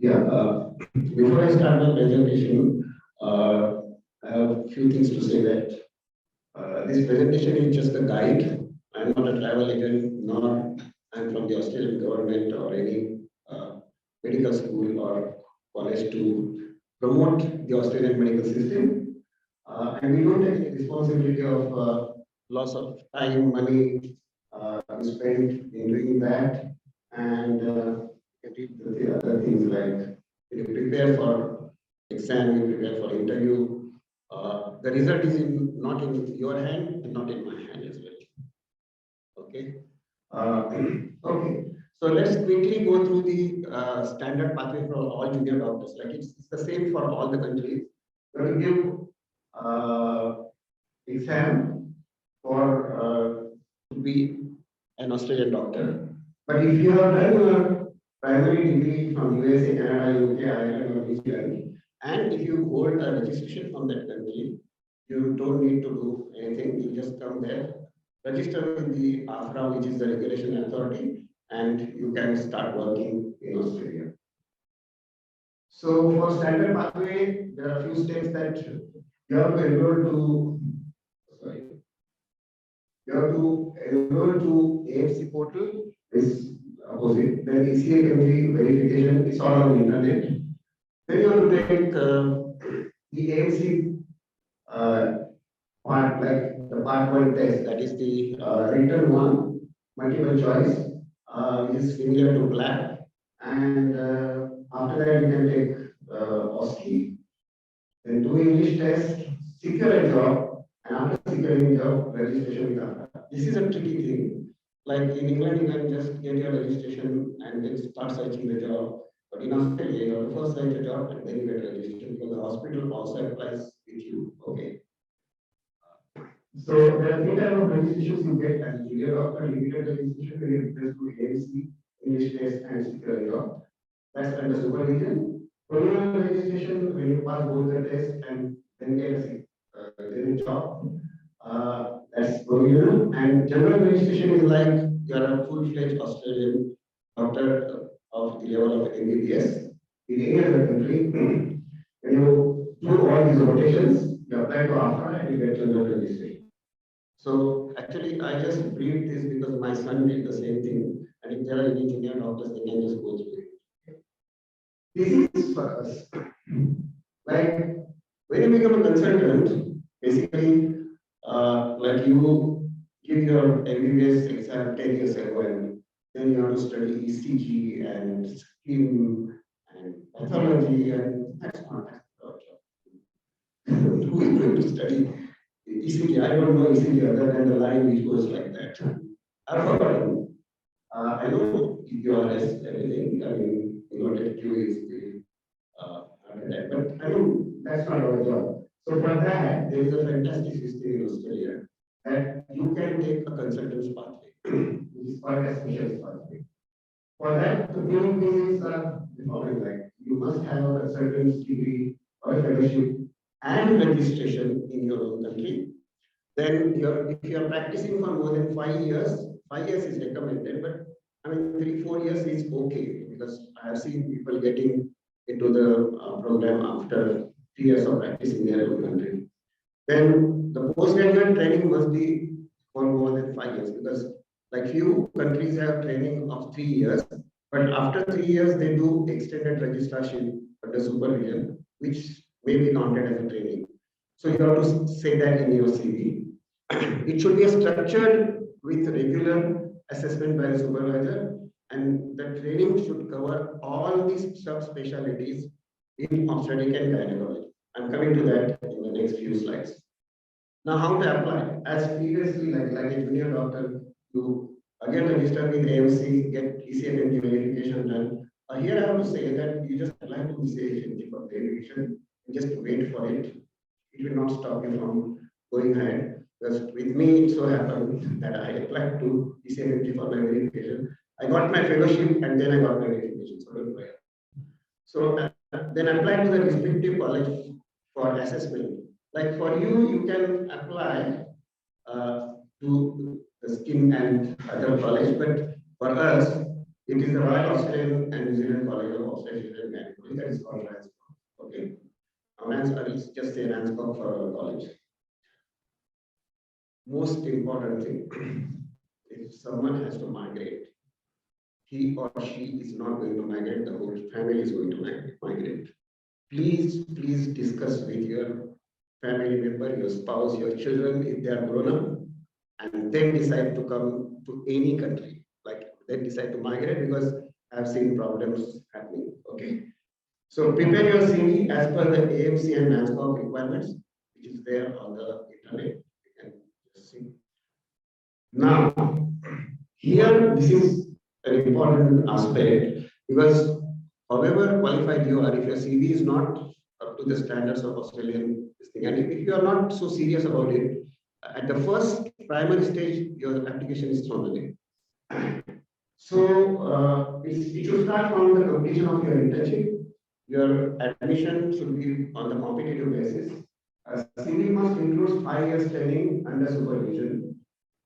Yeah, before I start my presentation, I have a few things to say that this presentation is just a guide. I'm not a travel agent, nor I'm from the Australian government or any medical school or college to promote the Australian medical system. And we don't take any responsibility of loss of time, money spent in doing that. And the other things like you prepare for exam, you prepare for interview. The result is not in your hand and not in my hand as well. Okay. Okay. So let's quickly go through the standard pathway for all junior doctors. Like it's the same for all the countries. You have to give exam for to be an Australian doctor. But if you have done your primary degree from USA, Canada, UK, Ireland, or New Zealand, and if you hold a registration from that country, you don't need to do anything. You just come there, register with the AFRA, which is the regulation authority, and you can start working in Australia. So for standard pathway, there are a few steps that you have to enroll to. Sorry. You have to enroll to AFC portal. Is opposite. Then ECA country verification. It's all on the internet. Then you have to take the AFC part, like the part 1 test. That is the written one, multiple choice, which is similar to black. And after that, you can take OSCE. Then do English test, secure a job, and after securing a job, registration with AFRA. This is a tricky thing. Like in England, you can just get your registration and then start searching the job. But in Australia, you have to first search a job and then you get registration because the hospital also applies with you. Okay. So there are three types of registrations you get as junior doctor, limited registration, where you request to AMC, English test, and secure a job. That's under supervision. Provisional registration, when you pass both the test and then get a job. That's provisional. And general registration is like you are a full-fledged Australian doctor of the level of MBBS in any other country. When you do all these rotations, you apply to AFRA and you get general registration. So actually, I just briefed this because my son did the same thing, and if there are any junior doctors, they can just go through it. This is for us. Like when you become a consultant, basically, like you give your MBBS exam 10 years ago, and then you have to study ECG and skin and pathology, and that's not our job. Who is going to study ECG? I don't know ECG other than the line which goes like that. I've forgotten. I know EQRS, everything. I mean, Q is the that, but I mean, that's not our job. So for that, there is a fantastic system in Australia that you can take a consultant's pathway, which is called a specialist pathway. For that, the main things are the following: like you must have a consultant's degree or a fellowship and registration in your own country. Then if you are practicing for more than 5 years is recommended, but I mean 3-4 years is okay because I have seen people getting into the program after 3 years of practice in their own country. Then the postgraduate training must be for more than 5 years because like few countries have training of 3 years, but after 3 years they do extended registrarship under supervision, which may be counted as a training. So you have to say that in your CV. It should be structured with regular assessment by the supervisor, and the training should cover all these subspecialties in obstetric and gynecology. I'm coming to that in the next few slides. Now, how to apply? As previously, like a junior doctor, you again register with AMC, get ECFMG verification done. Here I have to say that you just apply to ECFMG for verification, and just wait for it. It will not stop you from going ahead. Because with me, it so happened that I applied to ECFMG for my verification. I got my fellowship and then I got my verification. So don't worry. So then apply to the respective college for assessment. Like for you, you can apply to the skin and other college, but for us, It is the Royal Australian and New Zealand College of Obstetrics and Gynecology, that is called RANSCOG. Okay. I will just say RANSCOG for our college. Most important thing, if someone has to migrate, he or she is not going to migrate, the whole family is going to migrate. Please discuss with your family member, your spouse, your children, if they are grown up, and then decide to come to any country. Like then decide to migrate, because I've seen problems happening. Okay. So prepare your CV as per the AMC and NASCOG requirements, which is there on the internet. You can just see. Now, here this is an important aspect, because however qualified you are, if your CV is not up to the standards of Australian thing, and if you are not so serious about it, at the first primary stage, your application is thrown away. So it should start from the completion of your internship. Your admission should be on the competitive basis. CV must include 5 years training under supervision.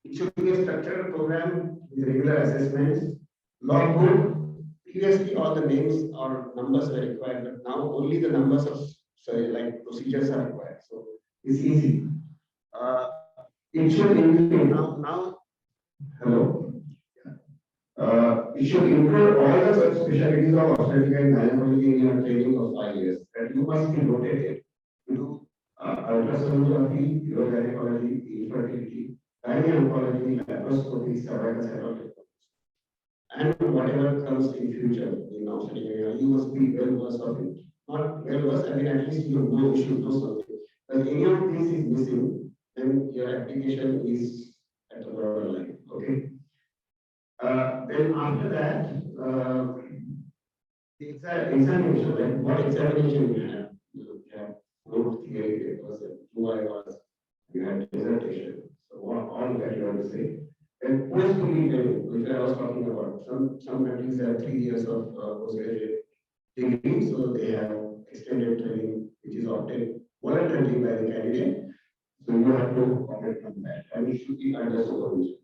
It should be a structured program with regular assessments, logbook. Previously, all the names or numbers were required, but now only the numbers of like procedures are required. So it's easy. It should include now. Hello. It should include all the subspecialties of obstetrics and gynecology in your training of 5 years. That you must be rotated to do ultrasonography, urogynecology, infertility, gynecology, laparoscopy, cervical cytology, and whatever comes in future in obstetrics, you must be well versed of it. Not well versed, I mean at least you should know something. But any of this is missing, then your application is at the borderline. Okay. Then after that, the examination, like what examination you have? You have both theory papers and 2 hours, you have dissertation. So all that you have to say. And post-degree training, which I was talking about. Some countries have 3 years of postgraduate degree, so they have extended training, which is obtained voluntarily by the candidate. So you have to operate on that, and it should be under supervision.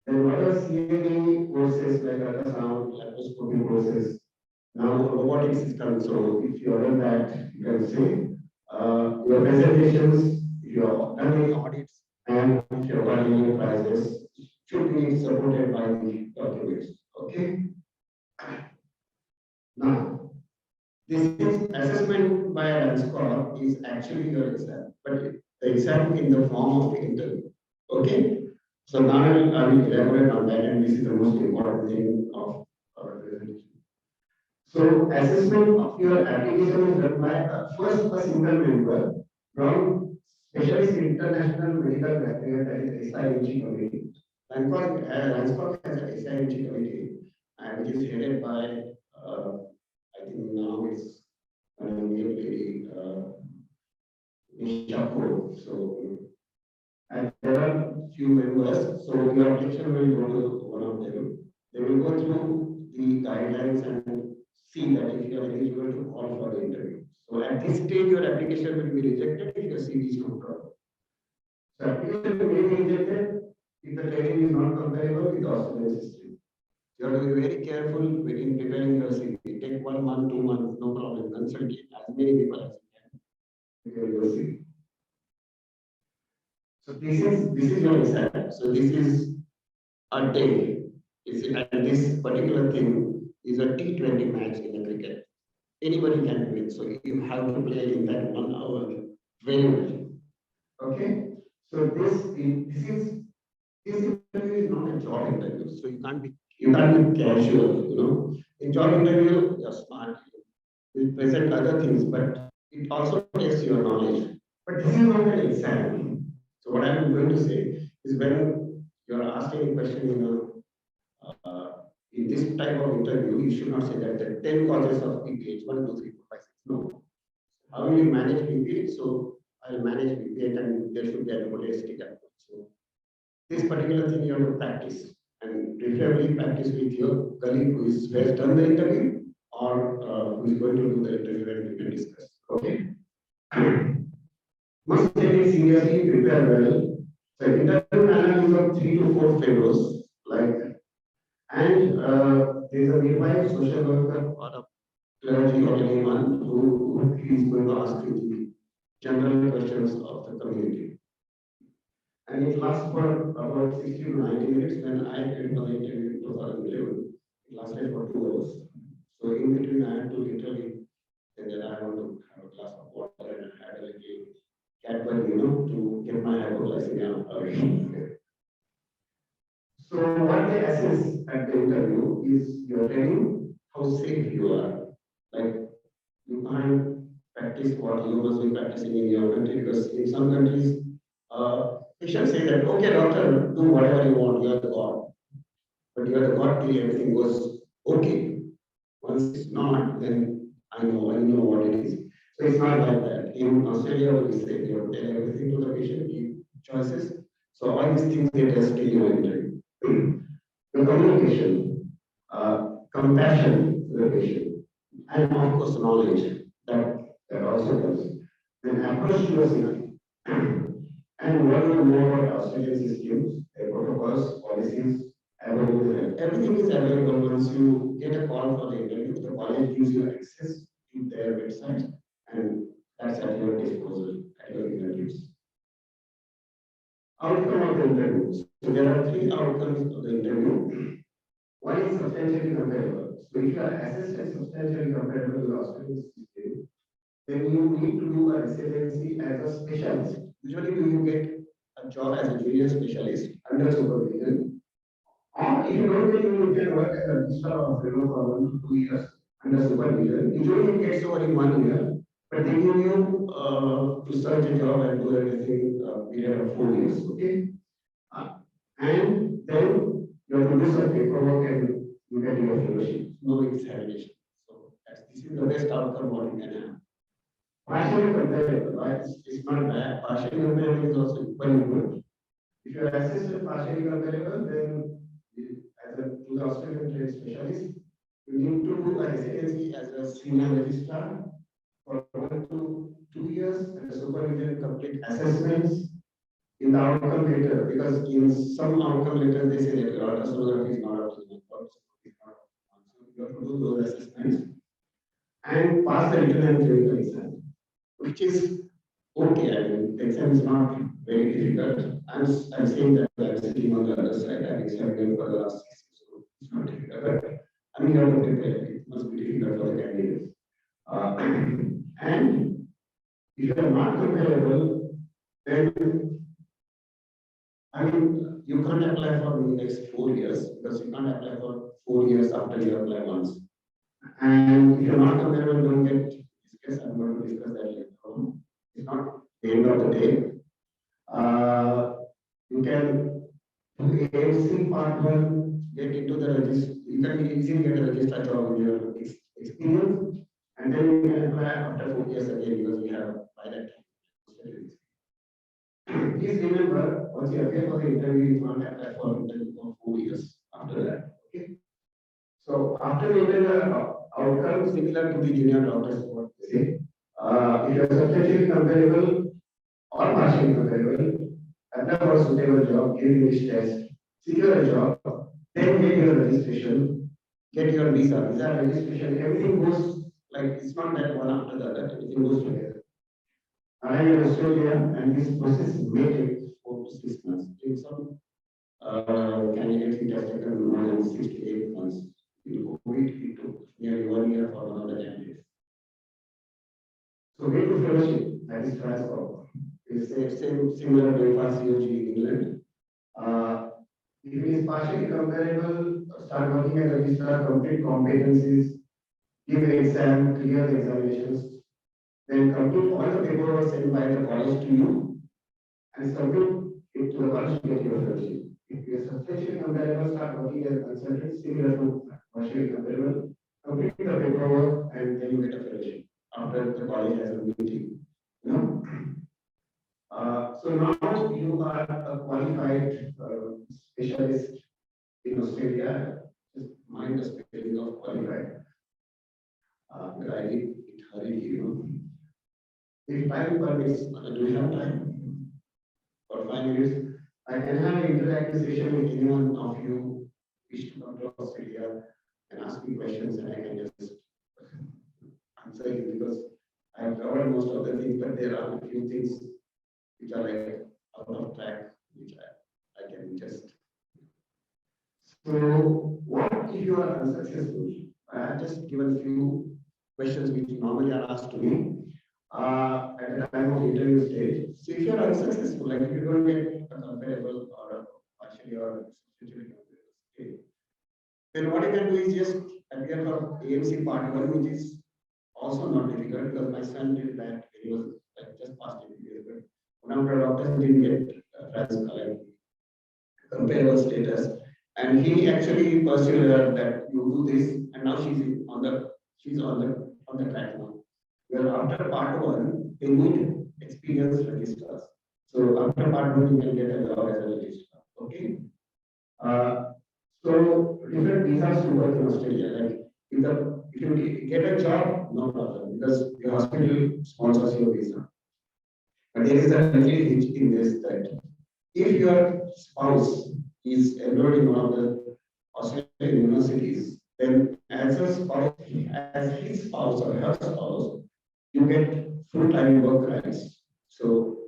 Then what are CAD courses like ultrasound, laparoscopy courses? Now robotics is coming, so if you are in that, you can say your presentations, if you have done any audits, and if you have got any prizes, should be supported by the documents. Okay. Now, this assessment by a score is actually your exam, but the exam in the form of interview. Okay. So now I will elaborate on that, and this is the most important thing of our presentation. So assessment of your application is done by a first single member from Specialist International Medical Practitioner, that is SIMG committee. Lanscock has a SIMG committee, which is headed by I think now it's a new lady, Nisha. So and there are few members, so your attention will go to one of them. They will go through the guidelines and see that if you are eligible to call for the interview. So at this stage, your application will be rejected if your CV is not proper. So application will be rejected if the training is not comparable with the Australian system. You have to be very careful in preparing your CV. Take 1 month, 2 months, no problem. Consult as many people as you can. Prepare your CV. So this is your exam. So this is a day. And this particular thing is a T20 match in the cricket. Anybody can do it. So you have to play in that 1 hour very well. Okay. So this interview is not a job interview. So you can't be casual. You know, in job interview you're smart. You present other things, but it also tests your knowledge. But this is not an exam. So what I'm going to say is when you're asking a question in this type of interview, you should not say that the 10 causes of PPH, 1, 2, 3, 4, 5, 6. No. How will you manage PPH? So I'll manage PPH and there should be a holistic approach. So this particular thing you have to practice and preferably practice with your colleague who has done the interview or who is going to do the interview and we can discuss. Okay. Must take it seriously, prepare well. So interview panel is of 3 to 4 fellows, like, and there is a midwife, social worker, or a clergy or anyone who is going to ask you the general questions of the community. And it lasts for about 60 to 90 minutes. When I did my interview in 2011, it lasted for 2 hours. So in between, I had to literally say that I want to have a glass of water and I had a little Cadbury, to get my hypoglycemia away. So what they assess at the interview is your training, how safe you are. Like you can't practice what you must be practicing in your country because in some countries, patients say that, okay, doctor, do whatever you want, you are the God. But you are the God till everything goes okay. Once it's not, then I know what it is. So it's not like that. In Australia, we say you tell everything to the patient, give choices. So all these things they test in your interview. The communication, compassion to the patient, and of course knowledge that also helps. Then approach to the safety. And what do you know about Australian systems, their protocols, policies, available there? Everything is available once you get a call for the interview. The college gives you access to their website, and that's at your disposal at your interviews. Outcome of the interview. So there are three outcomes of the interview. One is substantially comparable. So if you are assessed as substantially comparable to the Australian system, then you need to do a residency as a specialist. Usually, you get a job as a junior specialist under supervision. Or if you don't get, you can work as a registrar of for 1 to 2 years under supervision. Usually, it gets over in 1 year, but they give you to search a job and do everything period of 4 years. Okay, and then you have to do some paperwork and you get your fellowship. No examination. So this is the best outcome what you can have. Partially comparable, right? It's not bad. Partially comparable is also equally good. If you are assisted partially comparable, then as a to the Australian trade specialist, you need to do a residency as a senior registrar for 1 to 2 years and a supervision complete assessments in the outcome letter, because in some outcome letters they say that ultrasonography is not up to the mark, so you have to do those assessments and pass the written and theoretical exam, which is okay. I mean, the exam is not very difficult. I'm saying that I'm sitting on the other side. I've examined for the last 6 years, so it's not difficult. But I mean, you have to prepare. It must be difficult for the candidates. And if you are not comparable, then I mean, you can't apply for the next 4 years because you can't apply for 4 years after you apply once. And if you're not comparable, don't get discussed. I'm going to discuss that later on. It's not the end of the day. You can do AMC part 1, get into the register. You can easily get a register job with your experience, and then you can apply after 4 years again because we have by that time. Please remember, once you appear for the interview, you can't apply for interview for 4 years after that. Okay. So after the interview outcome, similar to the junior doctors, what they say. If you are substantially comparable or partially comparable, apply for a suitable job, give English test, secure a job, then get your registration, get your visa registration, everything goes like it's not that one after the other, everything goes together. I am in Australia and this process may take 4 to 6 months. In some candidates, it has taken more than 6 to 8 months. In COVID, it took nearly 1 year for one of the candidates. So, way to fellowship, that is transfer. It's similar to FRCOG in England. If it is partially comparable, start working as a registrar, complete competencies, give an exam, clear the examinations, then complete all the paperwork sent by the college to you and submit it to the college to get your fellowship. If you are substantially comparable, start working as a consultant, similar to partially comparable, complete the paperwork and then you get a fellowship after the college has a meeting. So now you are a qualified specialist in Australia. Just mind the spelling of qualified. But I did it hurriedly, If time permits, do we have time? For 5 minutes, I can have an interactive session with any one of you wish to come to Australia and ask me questions, and I can just answer you because I have covered most of the things, but there are a few things which are like out of track, which I can just. So, what if you are unsuccessful? I have just given a few questions which normally are asked to me at the time of interview stage. So, if you are unsuccessful, like if you don't get a comparable or a partially or substantially comparable state, then what you can do is just appear for AMC part 1, which is also not difficult because my son did that. He was like just past years, but one of the doctors didn't get like comparable status, and he actually pursued her that you do this, and now she's on the track now. Well, after part 1, they need experience registrars. So after part 1, you can get a job as a registrar. Okay. Uh, so different visas to work in Australia. Like if you get a job, no problem because your hospital sponsors your visa. But there is a little hitch in this that if your spouse is enrolled in one of the Australian universities, then as a spouse, as his spouse or her spouse, you get full-time work rights. So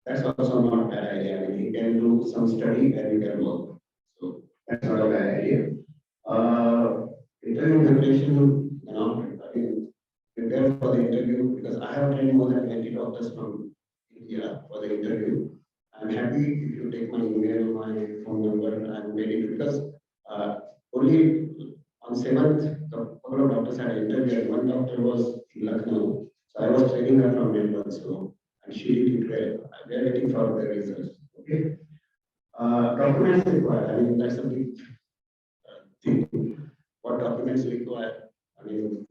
that's also not a bad idea. I mean, you can do some study and you can work. So that's not a bad idea. Interview preparation, I mean, prepare for the interview because I have trained more than 20 doctors from India for the interview. I'm happy if you take my email, my phone number, I'm ready to because only on 7th, a couple of doctors had an interview, and one doctor was in Lucknow. So I was training her from Melbourne, so and she did it well. We are waiting for the results. Okay. Documents required. I mean, that's a big thing. What documents required? I mean,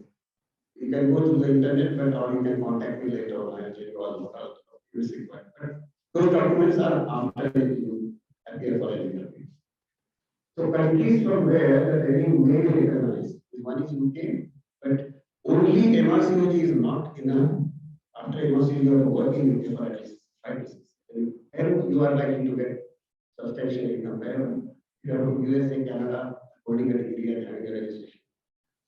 you can go to the internet, but or you can contact me later on. I'll tell you all what are the documents required. But those documents are after you appear for an interview. So countries from where the training may be recognized. One is UK, but only MRCOG is not enough. After MRCOG, you have to work in UK for at least 5 to 6. And you are likely to get substantial income. And if you are from USA, Canada, holding a degree and having a registration,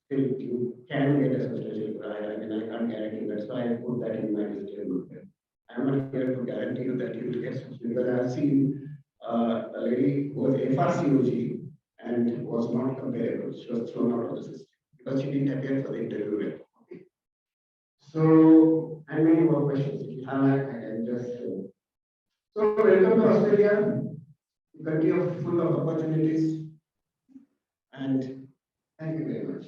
still you can get a substantial income. I mean, I can't guarantee. That's why I put that in my disclaimer. I'm not here to guarantee you that you will get substantial because I have seen a lady who was FRCOG and was not comparable. She was thrown out of the system because she didn't appear for the interview yet. Okay. So, and many more questions. If you have, I can just. So, welcome to Australia, a country full of opportunities, and thank you very much.